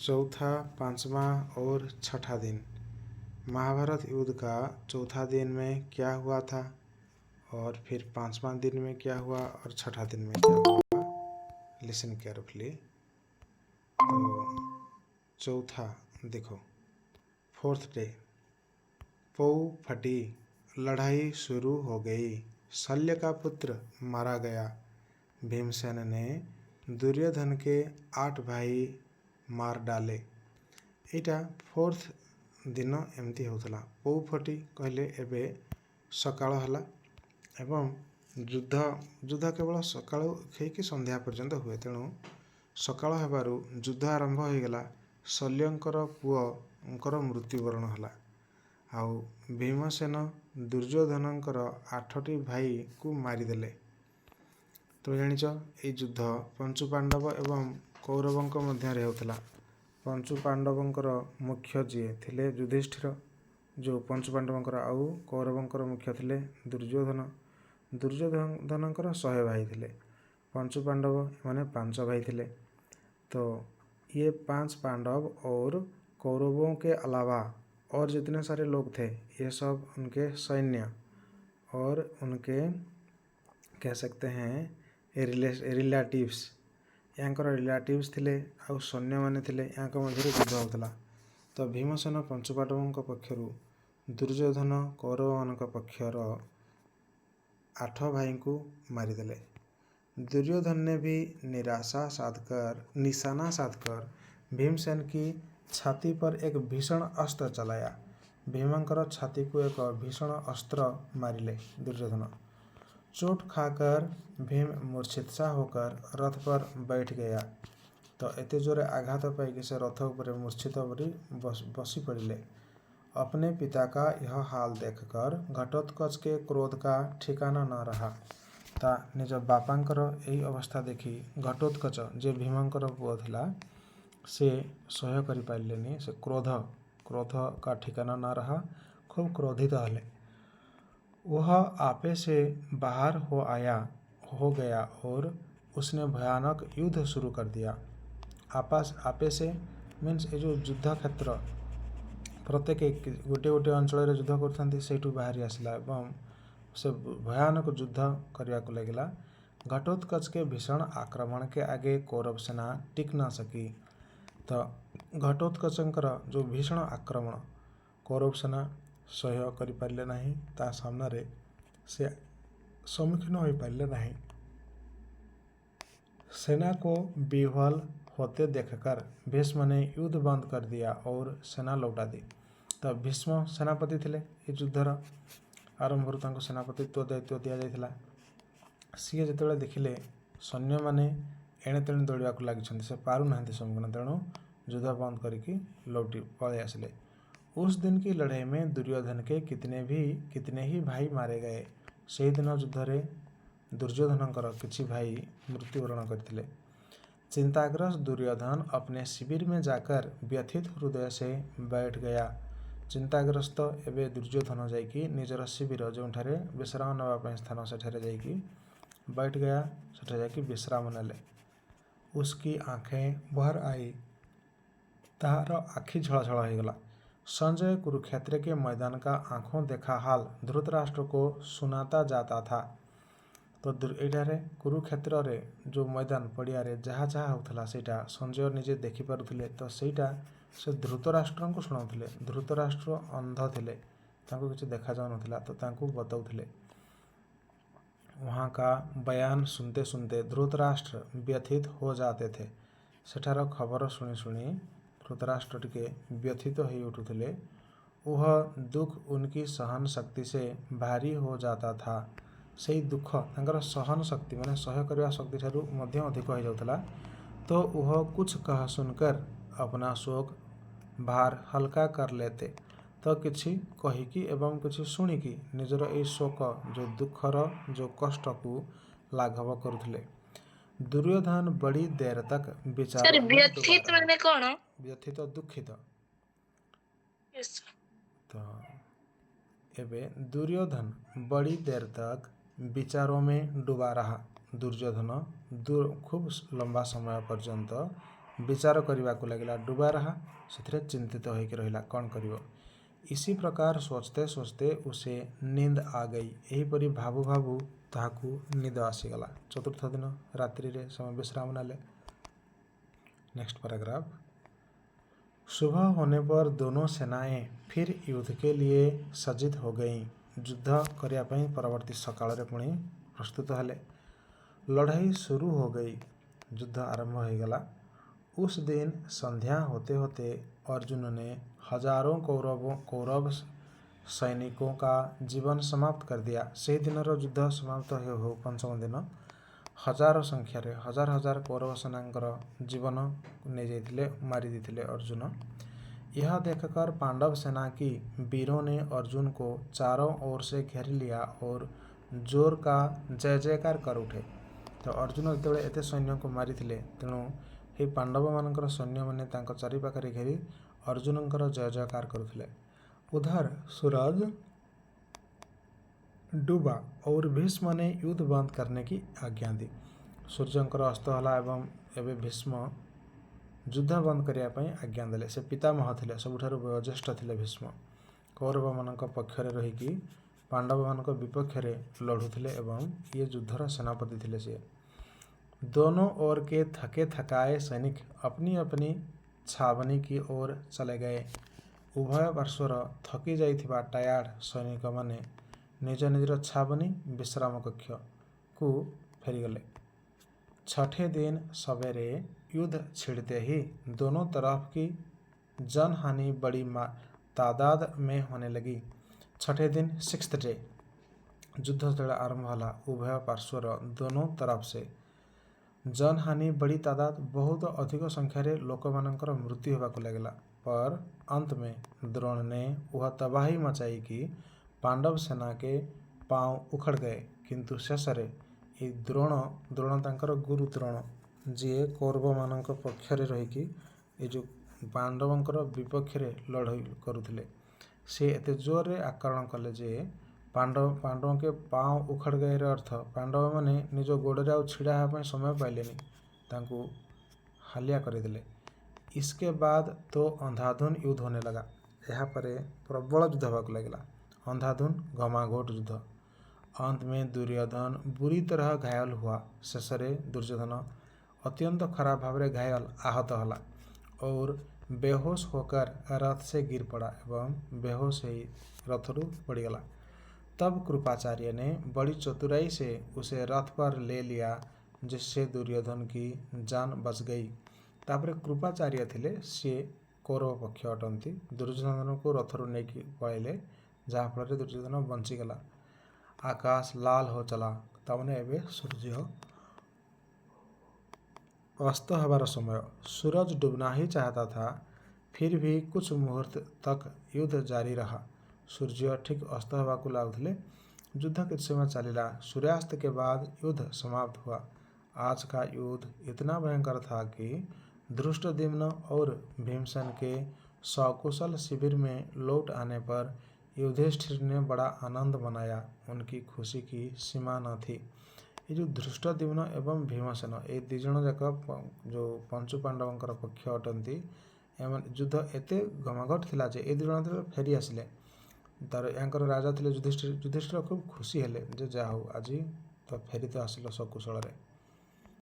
चौथा, पांचवा और छठा दिन। महाभारत युद्ध का चौथा दिन में क्या हुआ था और फिर पांचवा दिन में क्या हुआ और छठा दिन में क्या हुआ, लिसन केयरफुली। तो चौथा देखो, फोर्थ डे, पौ फटी, लड़ाई शुरू हो गई, शल्य का पुत्र मारा गया। भीमसेन ने दुर्योधन के 8 भाई मार डाले। एटा फोर्थ दिन एमती होता। पौ फटी कहले एबे सकाळ हला एवं युद्ध केवल सकाळ कि संध्या पर्यंत हुए, तेणु सकाळ हेबारु युद्ध आरंभ हो गला। शल्यंकर पुअंकर मृत्युवरण हला। आउ भीमसेन दुर्योधनंकर 8टी भाई को मारिदेले। तो जानिच ये युद्ध पंचु पांडव एवं कौरवंक मध्य होता। पंचु पांडवंकर मुख्य जी थिले युधिष्ठिर, जो पंचु पांडवंकर, आउ कौरवंकर मुख्य थिले दुर्योधन। दुर्योधनंकर 100 भाई थिले। पंचु पांडव माने 5 भाई थिले। तो ये 5 पांडव और कौरवों के अलावा और जितने सारे लोग थे, ये सब उनके सैन्य और उनके कह सकते हैं रिलेटिव्स, यांकर रिलेटिव्स थिले आउ सैन्य माने थिले, यांक मध्य युद्ध होता। तो भीमसेन पंचुपांडवों पक्षरु, दुर्योधन कौरव मान पक्षर 8 भाई को मारिदेले। दुर्योधन ने भी निशाना साधकर भीमसेन की छाती पर एक भीषण अस्त्र चलाया। भीमंकर छाती को एक भीषण अस्त्र मारिले दुर्योधन। चोट खाकर भीम मूर्छित सा होकर रथ पर बैठ गया। तो एते जोरे आघात पाई से रथ पर मूर्छित बसी पड़िले। अपने पिता का यह हाल देखकर घटोत्कच के क्रोध का ठिकाना न रहा। ता निज बापांकर यही अवस्था देखी घटोत्कच जे भीमंकर पुओ थिला, से सह्य करि पाइलेनी। से क्रोध का ठिकाना न रहा, खूब क्रोधित हले। वह आपे से बाहर हो गया और उसने भयानक युद्ध शुरू कर दिया। आपे से मीन्स ये जो युद्ध क्षेत्र, प्रत्येक गोटे गोटे अंचल युद्ध करथांती, सेठू बाहरी आसला एवं से भयानक युद्ध करने को लगिला। घटोत्कच के भीषण आक्रमण के आगे कौरव सेना टिक न सकी। तो घटोत्कचंकर जो भीषण आक्रमण कौरव सेना सह्य करि पारिले नाही, ता सामना रे से सम्मुखीन हो पारिले नाही। सेना को विह्वल होते देखकर भीष्म ने युद्ध बंद कर दिया और सेना लौटा दी। तो भीष्म सेनापति थिले। ये युद्धर आरंभ तांको सेनापतित्व दायित्व दिया जाइथिला। सी जितेबाला देखिले सैन्य माने एणे तेणे दौड़ा लगी, से पारु नाहांती सम्मुखीन, तेणु युद्ध बंद करके लौटी पलि आसिले। उस दिन की लड़ाई में दुर्योधन के कितने ही भाई मारे गए। से दिन युद्ध रे दुर्योधनकर किछि भाई मृत्युवरण करथिले। चिंताग्रस्त दुर्योधन अपने शिविर में जाकर व्यथित हृदय से बैठ गया। चिंताग्रस्त एवं दुर्योधन जाइकी निजर शिविर जो विश्राम नापी स्थान सेठारे जाइकी बैठ गया। सेठा जाइकी विश्राम नेले। उसकी आंखें भर आई, तार आखि झलझल हो गला। संजय कुरुक्षेत्र के मैदान का आंखों देखा हाल धृतराष्ट्र को सुनाता जाता था। तो एठारे कुरुक्षेत्र रे जो मैदान पड़िया रे जहाँ जहाँ होता सेटा संजय निजे देखी पारुथिले। तो सेटा से धृतराष्ट्र को शुणाउथिले। धृतराष्ट्र अंध थिले, तांको किछि देखा जाउ नथिला, तो तांको बताउथिले। वहाँ का बयान सुनते सुनते धृतराष्ट्र व्यथित हो जाते थे। सेठार खबर शुणी शुणी धृतराष्ट्र टिके व्यथित हो उठुथिले। वह दुख उनकी सहन शक्ति से भारी हो जाता था। से दुख तांकर सहन शक्ति माने सह्य करवा शक्ति ठारू मध्य अधिक हो जाउथला। तो वह कुछ कह सुनकर अपना शोक भार हल्का कर लेते। तो किछि कहिकी एवं किछि शुणिकी निजर ए शोक जो दुखर जो कष्ट को लाघव करुथिले। दुर्योधन बड़ी देर तक विचार व्यथित माने कौन? व्यथित दुखित। तो एबे दुर्योधन बड़ी देर तक विचारों में डूबा रहा। दुर्योधन खूब लंबा समय पर्यंत विचार करने लगिला, डुबा रहा, से चिंतित होकर रहिला कौन करिवो। इसी प्रकार सोचते सोचते उसे नींद आ गई। यहीपरि भाबु भाबु ताहाकू निद आसीगला। चतुर्थ दिन रात्रि रे समय विश्राम नाले। Next paragraph. सुबह होने पर दोनों सेनाएं फिर युद्ध के लिए सज्जित हो गईं। युद्ध करिया पई परवर्ती सकाळ रे पुणी प्रस्तुत हेले। लड़ाई शुरू हो गई, युद्ध आरंभ हो गला। उस दिन संध्या होते होते अर्जुन ने हजारों कौरव सैनिकों का जीवन समाप्त कर दिया। से दिन युद्ध समाप्त हो पंचम दिन हजार संख्यार हजार हजार कौरव सेनांकर जीवन नहीं जाइथिले, मारी देथिले अर्जुन। यह देखकर पांडव सेना की वीरों ने अर्जुन को चारों ओर से घेर लिया और जोर का जय जयकार कर उठे। तो अर्जुन जो एते सैन्य को मारी तेणु हे पांडव मानकर सैन्य मैंने चारिपाखे घेरी अर्जुनकर जय जयकार करुले। उधर सूरज डूबा और भीष्म ने युद्ध बंद करने की आज्ञा दी। सूर्यंकर अस्त होला एवं एवं भीष्म युद्ध बंद करने आज्ञा देले। से पितामह थे, सबुठारु वयोज्येष्ठ थे भीष्म। कौरव मान पक्ष रहीकि पांडव मान विपक्ष लड़ुले एवं ये युद्धर सेनापति थे। सी दोनों ओर के थके थकाए सैनिक अपनी अपनी छावनी की ओर चले गए। उभय पार्श्वर थकी जाइथिबा टायार्ड सैनिक माने निज निजर छावनी विश्राम कक्ष को फेरीगले। छठे दिन सवेरे युद्ध छिड़ते ही दोनों तरफ की जनहानि बड़ी तादाद में होने लगी। छठे दिन 6th डे युद्ध जो आरंभ होला, उभय पार्श्वर दोनों तरफ से जनहानि बड़ी तादाद बहुत अधिक संख्यार लोक मानकर मृत्यु होगा लगला। पर अंत में द्रोण ने वह तबाही मचाई कि पांडव सेना के पांव उखड़ गए। किंतु शेष द्रोण तांकर गुरु द्रोण जी कौरव मान पक्ष रहीकि ये जो पांडवंकर विपक्ष लड़ाई करुले, से एते जोर रे आक्रमण कले जे पांडवों के पांव उखड़ गए। अर्थ पांडव मैंने निज गोड़े आउ छिड़ा होगा समय पाइलेनी, तांकू हालिया करदेले। इसके बाद तो अंधाधुन युद्ध होने लगा। यहाँ पर प्रबल युद्ध होगा लगला, अंधाधुन घमाघोट युद्ध। अंत में दुर्योधन बुरी तरह घायल हुआ। शेषरे दुर्योधन अत्यंत खराब भाव में घायल आहत होला और बेहोश होकर रथ से गिर पड़ा एवं बेहोश ही रथरू पड़गला। तब कृपाचार्य ने बड़ी चतुराई से उसे रथ पर ले लिया, जिससे दुर्योधन की जान बच गई। तापर कृपाचार्य थे सी कौरव पक्ष अटंती। दुर्योधन को रथरू नहीं पड़े, जहाँफल दुर्योधन बंचीगला। आकाश लाल हो चला, तमने एवं सूर्य अस्त हबार समय। सूरज डूबना ही चाहता था, फिर भी कुछ मुहूर्त तक युद्ध जारी रहा। सूर्य ठीक अस्त होगा लगुले। युद्ध किछ समय चलिला। सूर्यास्त के बाद युद्ध समाप्त हुआ। आज का युद्ध इतना भयंकर था कि धृष्टद्युम्न और भीमसेन के सकुशल शिविर में लौट आने पर युधिष्ठिर ने बड़ा आनंद मनाया। उनकी खुशी की सीमा न थी। ये जो धृष्टद्युम्न एवं भीमसेन ये दुज जाक जो पंचु पांडवंकर पक्ष अटंती, युद्ध एते घमाघट थिला जे ए दुज फेरी आसिले। तार यांकर राजा थे युधिष्ठिर। युधिष्ठिर खूब खुशी हेले जे जा हो आज तो फेरी तो आसिल सकुशल रे।